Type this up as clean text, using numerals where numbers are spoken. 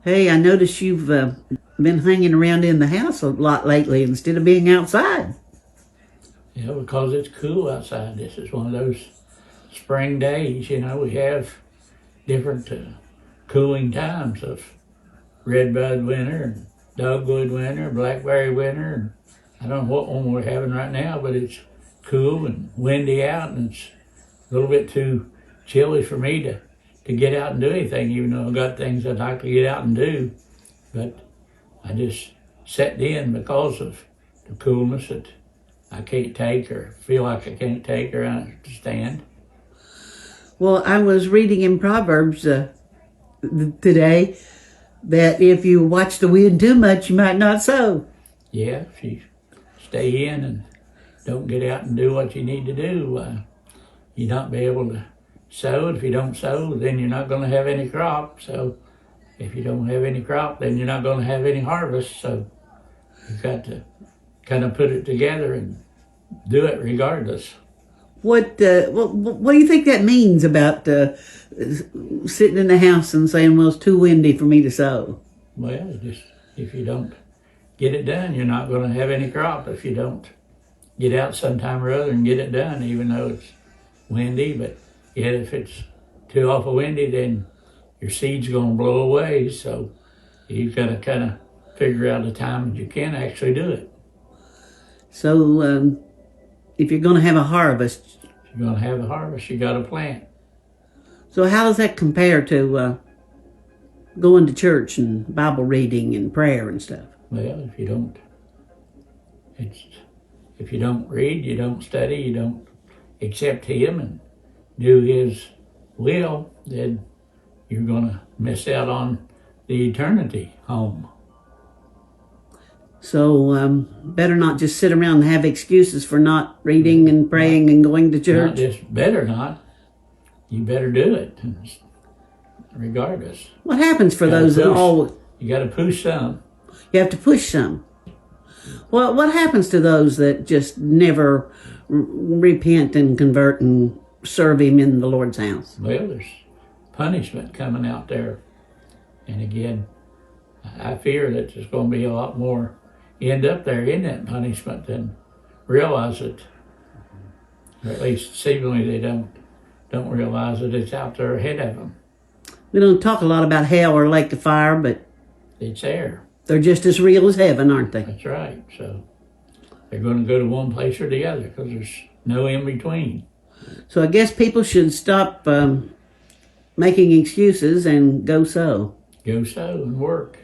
Hey, I noticed you've been hanging around in the house a lot lately instead of being outside. Yeah, because it's cool outside. This is one of those spring days. We have different cooling times of redbud winter and dogwood winter, blackberry winter. And I don't know what one we're having right now, but it's cool and windy out, and it's a little bit too chilly for me to get out and do anything, even though I've got things I'd like to get out and do. But I just set in because of the coolness that I can't take or feel like I can't take or understand. Well, I was reading in Proverbs today that if you watch the wind too much, you might not sow. Yeah, if you stay in and don't get out and do what you need to do, you're not be able to sow. If you don't sow, then you're not going to have any crop. So if you don't have any crop, then you're not going to have any harvest. So you've got to kind of put it together and do it regardless. What do you think that means about sitting in the house and saying, well, it's too windy for me to sow? Well, just if you don't get it done, you're not going to have any crop if you don't get out sometime or other and get it done, even though it's windy. But yet if it's too awful windy, then your seed's going to blow away. So you've got to kind of figure out a time that you can actually do it. So if you're going to have a harvest, If you're going to have a harvest, you got to plant. so how does that compare to going to church and Bible reading and prayer and stuff? Well, if you don't read, you don't study, you don't accept Him and do His will, then you're going to miss out on the eternity home. So better not just sit around and have excuses for not reading and praying and going to Not church. just better not, you better do it, regardless. What happens for those that always... You got to push some. You have to push some. Well, what happens to those that just never repent and convert and serve Him in the Lord's house? Well, there's punishment coming out there. And again, I fear that there's going to be a lot more end up there in that punishment than realize it. Or at least seemingly they don't realize that it's out there ahead of them. We don't talk a lot about hell or lake of fire, but It's there. they're just as real as heaven, aren't they? That's right. So they're going to go to one place or the other because there's no in between. So I guess people should stop making excuses and go sow. Go sow and work.